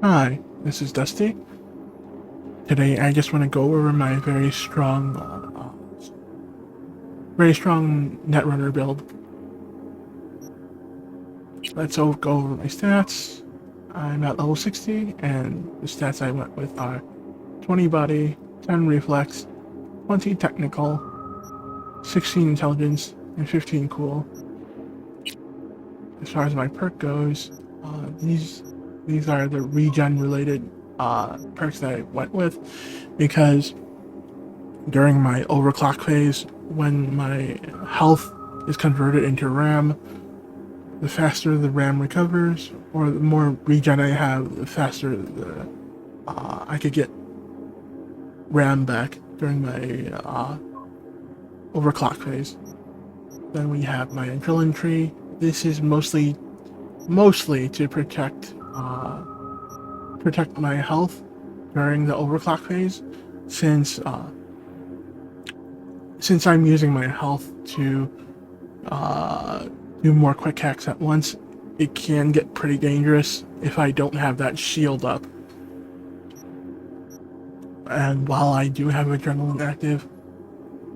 Hi, this is Dusty. Today I just want to go over my very strong Netrunner build. Let's go over my stats. I'm at level 60, and the stats I went with are 20 body, 10 reflex, 20 technical, 16 intelligence, and 15 cool. As far as my perk goes, these are the regen related perks that I went with, because during my overclock phase, when my health is converted into RAM, the faster the RAM recovers, or the more regen I have, the faster I could get RAM back during my overclock phase. Then we have my adrenaline tree. This is mostly to protect my health during the overclock phase, since I'm using my health to do more quick hacks at once. It can get pretty dangerous if I don't have that shield up. And while I do have adrenaline active,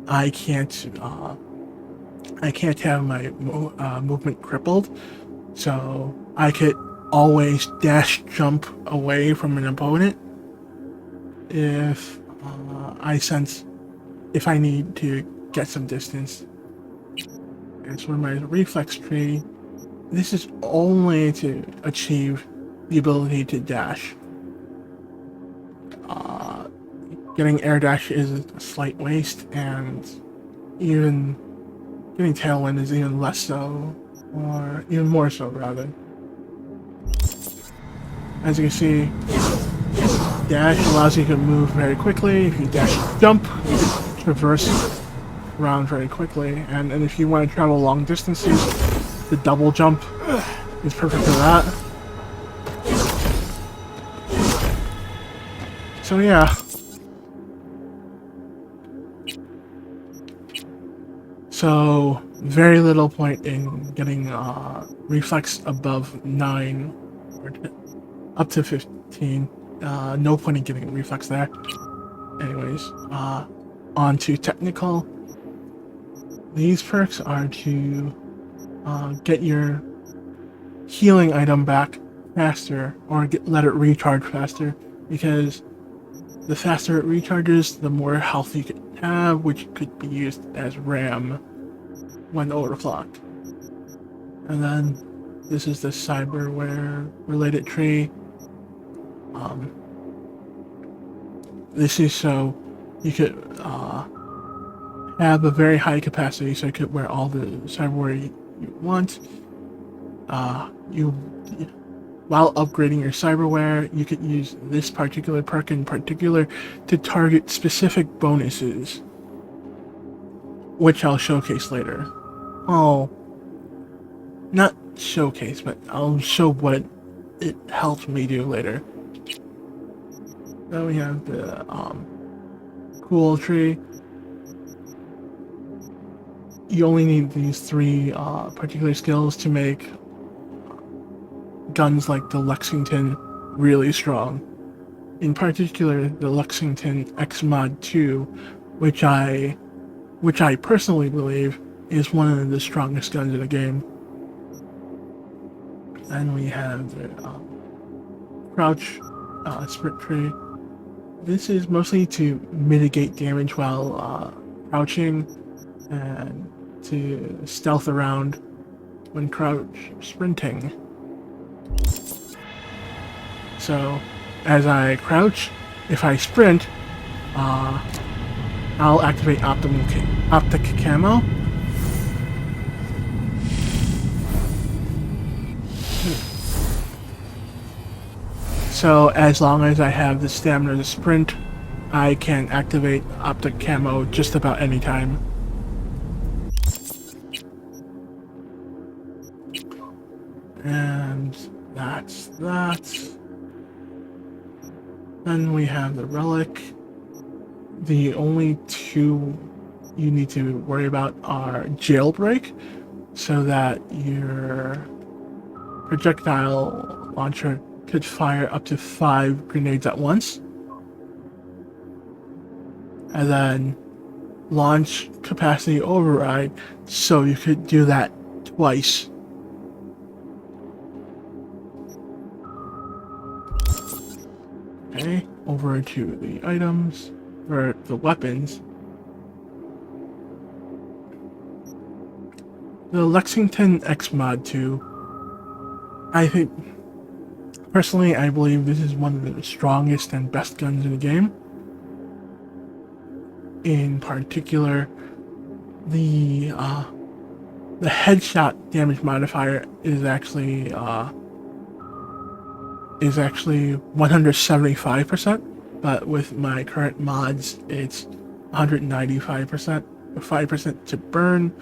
I can't have my movement crippled, so I could always dash jump away from an opponent if if I need to get some distance. As for my reflex tree, this is only to achieve the ability to dash. Getting air dash is a slight waste, and even getting tailwind is even less so, or even more so rather. As you can see, dash allows you to move very quickly. If you dash jump, you can traverse around very quickly, and if you want to travel long distances, the double jump is perfect for that. So yeah. So very little point in getting reflex above 9 or up to 15. No point in getting reflex there. Anyways, on to technical. These perks are to get your healing item back faster, or let it recharge faster, because the faster it recharges, the more health you can have, which could be used as RAM when overclocked. And then this is the cyberware related tree. This is so you could have a very high capacity, so you could wear all the cyberware you want. While upgrading your cyberware, you could use this particular perk in particular to target specific bonuses, which I'll showcase later. Oh, not showcase, but I'll show what it helped me do later. Then we have the cool tree. You only need these 3 particular skills to make guns like the Lexington really strong. In particular, the Lexington X Mod 2, which I personally believe is one of the strongest guns in the game. Then we have the crouch sprint tree. This is mostly to mitigate damage while crouching, and to stealth around when crouch sprinting. So, as I crouch, if I sprint, I'll activate optic camo. So, as long as I have the stamina to sprint, I can activate optic camo just about any time. And that's that. Then we have the relic. The only 2 you need to worry about are jailbreak, so that your projectile launcher could fire up to 5 grenades at once. And then launch capacity override, so you could do that twice. Okay, over to the items, or the weapons. The Lexington X Mod 2, I think, personally, I believe this is one of the strongest and best guns in the game. In particular, the headshot damage modifier is actually 175%, but with my current mods, it's 195%, 5% to burn.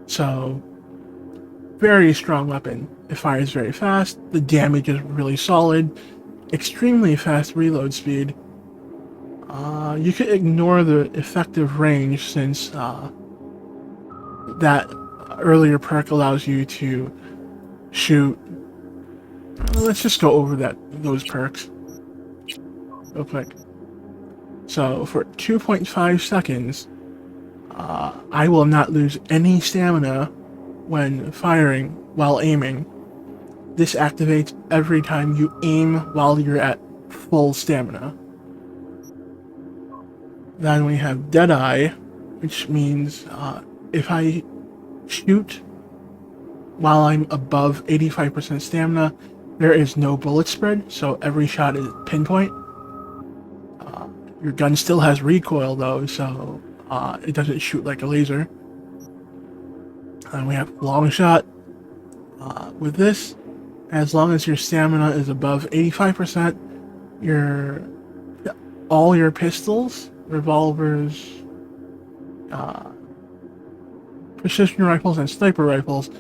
So, very strong weapon. It fires very fast, the damage is really solid, extremely fast reload speed. You could ignore the effective range since that earlier perk allows you to shoot. Let's just go over those perks real quick. So for 2.5 seconds, I will not lose any stamina when firing while aiming. This activates every time you aim while you're at full stamina. Then we have Deadeye, which means if I shoot while I'm above 85% stamina, there is no bullet spread, so every shot is pinpoint. Your gun still has recoil though, so it doesn't shoot like a laser. And we have Long Shot. With this, as long as your stamina is above 85%, all your pistols, revolvers, precision rifles, and sniper rifles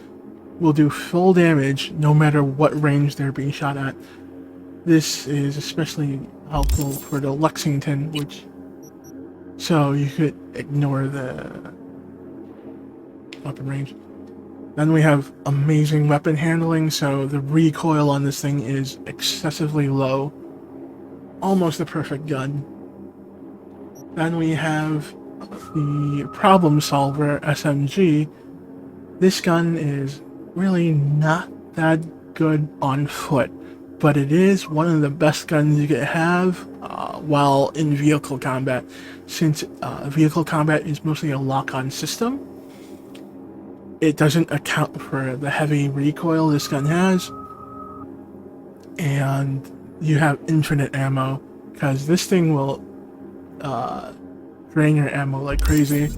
will do full damage no matter what range they're being shot at. This is especially helpful for the Lexington, so you could ignore the weapon range. Then we have amazing weapon handling, so the recoil on this thing is excessively low. Almost a perfect gun. Then we have the Problem Solver SMG. This gun is really not that good on foot, but it is one of the best guns you could have while in vehicle combat, since vehicle combat is mostly a lock-on system. It doesn't account for the heavy recoil this gun has, and you have infinite ammo, because this thing will drain your ammo like crazy.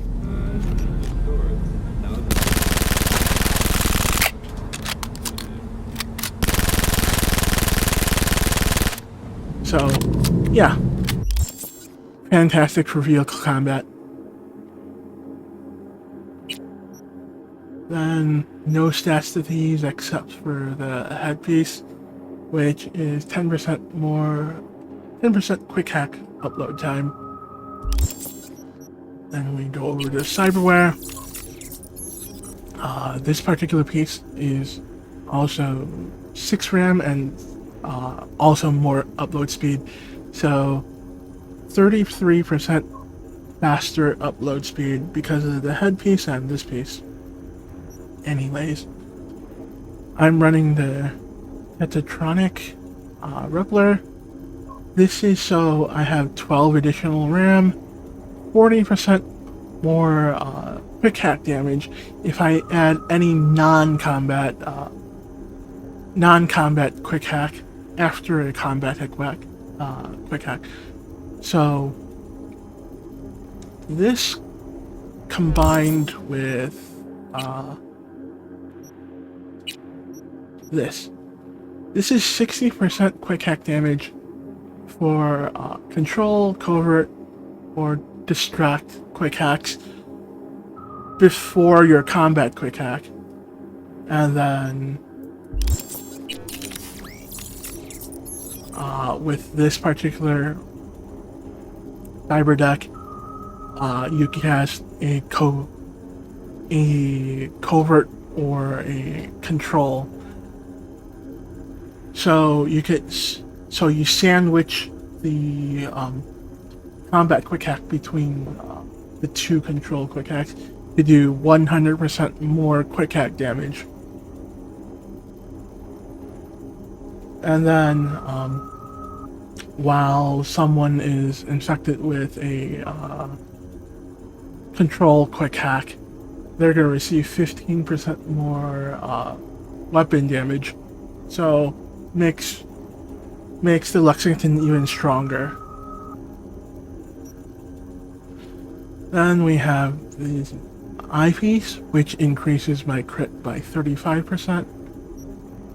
So, yeah. Fantastic for vehicle combat. Then, no stats to these except for the headpiece, which is 10% quick hack upload time. Then we go over to Cyberware. This particular piece is also 6 RAM and also more upload speed, so 33% faster upload speed because of the headpiece and this piece. Anyways, I'm running the Netrunner Rippler. This is so I have 12 additional RAM, 40% more quick hack damage if I add any non-combat quick hack after a combat quick hack. So this combined with this is 60% quick hack damage for control, covert, or distract quick hacks before your combat quick hack. And then with this particular cyber deck, you can cast a covert or a control So you sandwich the combat quick hack between the two control quick hacks to do 100% more quick hack damage. And then while someone is infected with a control quick hack, they're going to receive 15% more weapon damage. So makes the Lexington even stronger. Then we have the eyepiece, which increases my crit by 35%,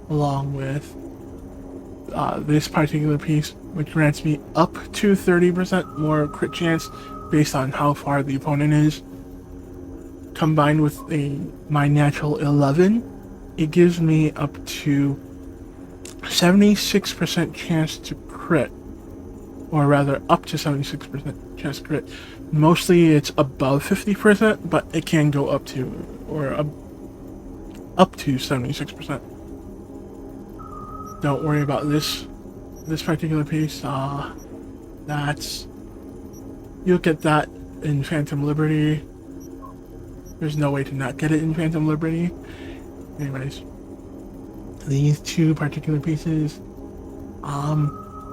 along with this particular piece, which grants me up to 30% more crit chance based on how far the opponent is. Combined with my natural 11, it gives me up to 76% chance to crit, or rather up to 76% chance to crit. Mostly it's above 50%, but it can go up to, or up to 76%. Don't worry about this particular piece. You'll get that in Phantom Liberty. There's no way to not get it in Phantom Liberty. Anyways, these two particular pieces,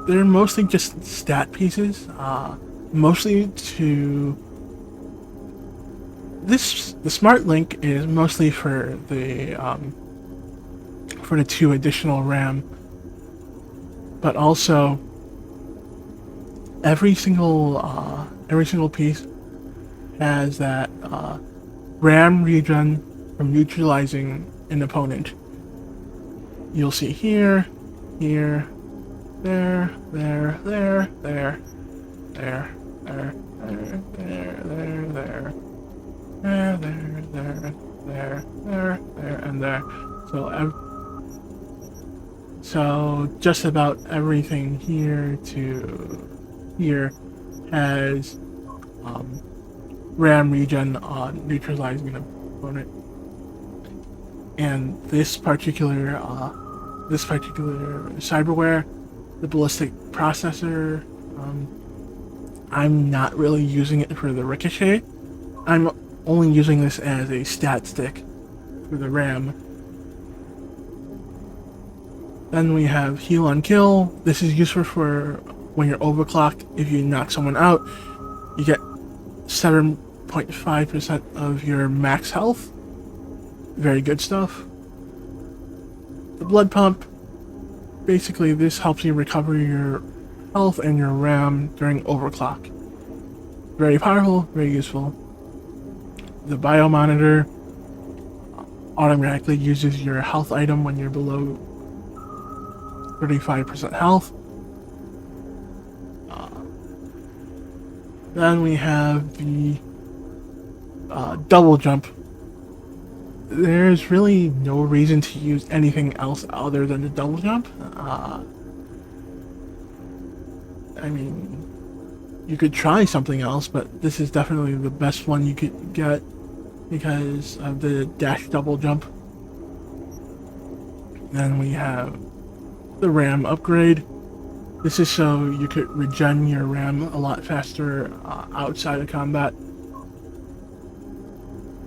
they're mostly just stat pieces. Mostly to the Smart Link is mostly for the 2 additional RAM, but also every single piece has that RAM regen from neutralizing an opponent. You'll see here, there, there, there, there, there, there, there, and there. So just about everything here to here has RAM regen on neutralizing an opponent. And this particular cyberware, the ballistic processor, I'm not really using it for the ricochet. I'm only using this as a stat stick for the RAM. Then we have heal on kill. This is useful for when you're overclocked. If you knock someone out, you get 7.5% of your max health. Very good stuff. The blood pump. Basically, this helps you recover your health and your RAM during overclock. Very powerful, very useful. The bio monitor automatically uses your health item when you're below 35% health. Then we have the double jump. There's really no reason to use anything else other than the double jump. I mean, you could try something else, but this is definitely the best one you could get because of the dash double jump. Then we have the RAM upgrade. This is so you could regen your RAM a lot faster outside of combat.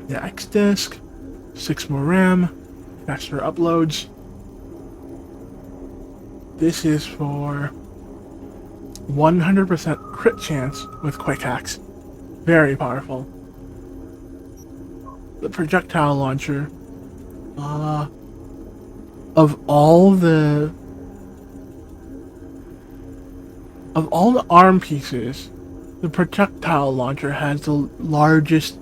The X disk, 6 more RAM, faster uploads. This is for 100% crit chance with quick hacks. Very powerful. The projectile launcher. Of all the ARM pieces, the projectile launcher has the largest,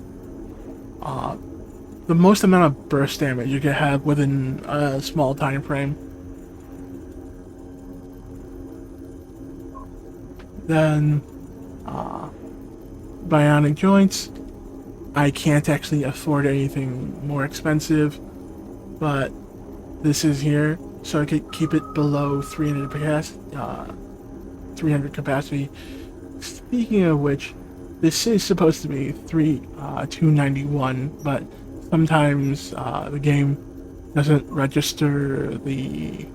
the most amount of burst damage you can have within a small time frame. Then, bionic joints. I can't actually afford anything more expensive, but this is here, so I could keep it below 300 capacity. Speaking of which, this is supposed to be 291, but sometimes the game doesn't register the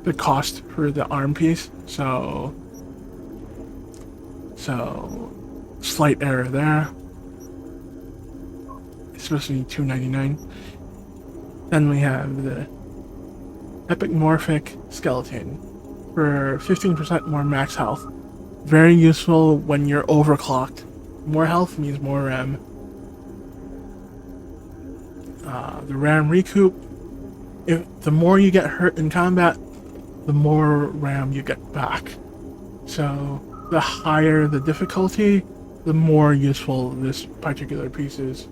the cost for the ARM piece. So slight error there. It's supposed to be $2.99. Then we have the Epimorphic Skeleton for 15% more max health. Very useful when you're overclocked. More health means more RAM. The RAM recoup. The more you get hurt in combat, the more RAM you get back. So the higher the difficulty, the more useful this particular piece is.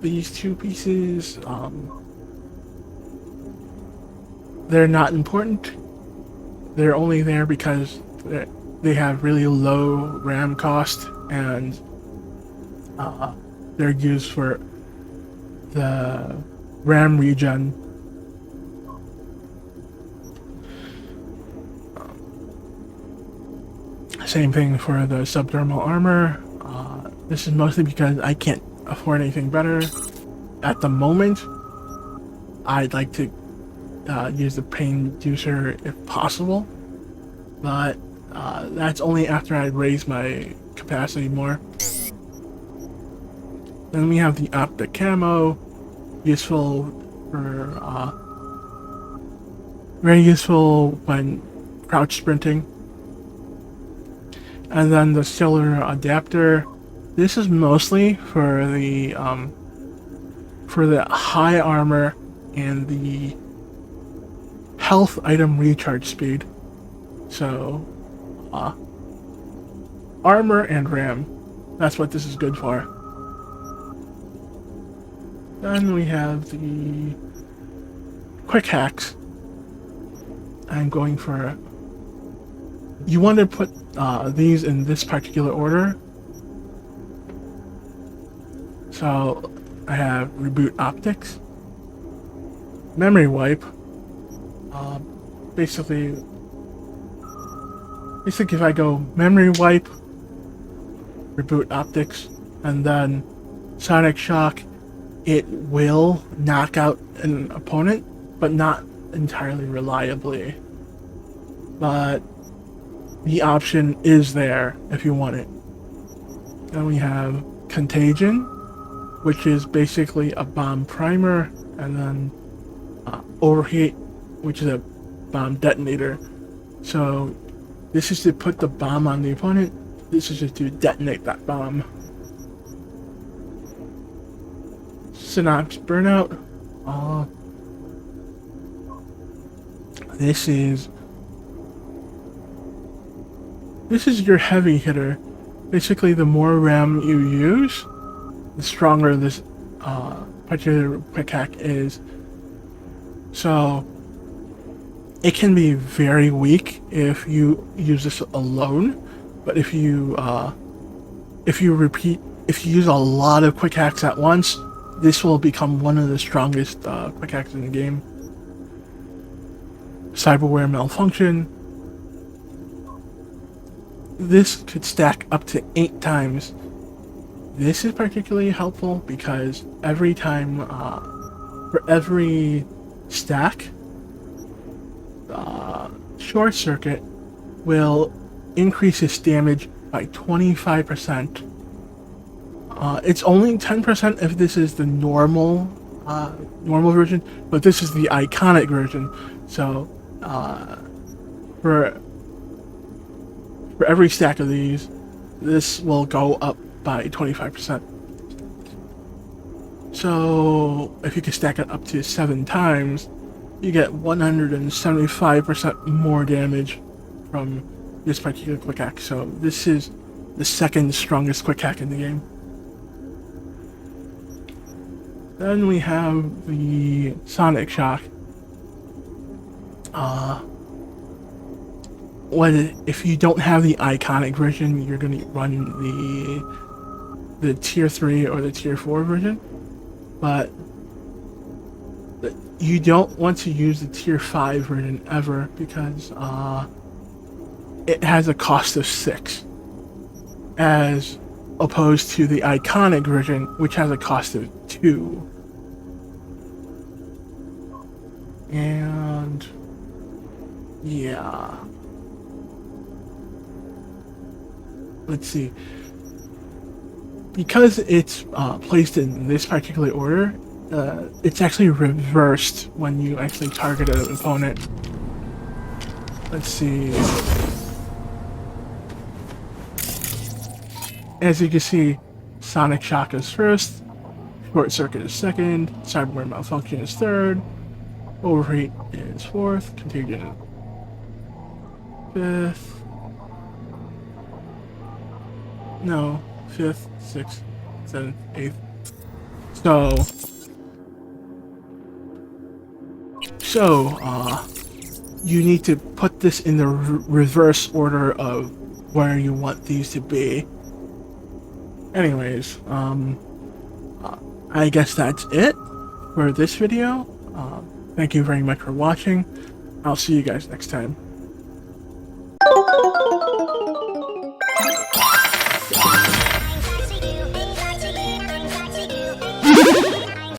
These two pieces, they're not important. They're only there because they have really low RAM cost, and they're used for the RAM regen. Same thing for the subdermal armor. This is mostly because I can't afford anything better at the moment. I'd like to use the pain reducer if possible, but that's only after I raise my capacity more. Then we have the optic camo, useful for very useful when crouch sprinting. And then the stellar adapter. This is mostly for the high armor and the health item recharge speed. So, armor and RAM. That's what this is good for. Then we have the quick hacks. I'm going for. You want to put these in this particular order. So I have reboot optics, memory wipe. Basically, if I go memory wipe, reboot optics, and then sonic shock, it will knock out an opponent, but not entirely reliably. But the option is there if you want it. Then we have contagion, which is basically a bomb primer, and then overheat, which is a bomb detonator. So this is to put the bomb on the opponent. This is just to detonate that bomb. Synapse burnout. This is your heavy hitter. Basically, the more RAM you use, the stronger this particular quick hack is. So it can be very weak if you use this alone, but if you use a lot of quick hacks at once, this will become one of the strongest quick hacks in the game. Cyberware malfunction. This could stack up to 8 times. This is particularly helpful because every time, for every stack, short circuit will increase its damage by 25%. It's only 10% if this is the normal version, but this is the iconic version. So for every stack of these, this will go up by 25%. So if you can stack it up to 7 times, you get 175% more damage from this particular quick hack. So this is the second strongest quick hack in the game. Then we have the sonic shock. If you don't have the iconic version, you're going to run the tier 3 or the tier 4 version, but you don't want to use the tier 5 version ever because it has a cost of 6, as opposed to the iconic version, which has a cost of 2. And And yeah, let's see. Because it's placed in this particular order, it's actually reversed when you actually target an opponent. Let's see. As you can see, Sonic Shock is first, Short Circuit is second, Cyberware Malfunction is third, Overheat is fourth, Contagion fifth. No, fifth, sixth, seventh, eighth. So, you need to put this in the reverse order of where you want these to be. Anyways, I guess that's it for this video. Thank you very much for watching. I'll see you guys next time.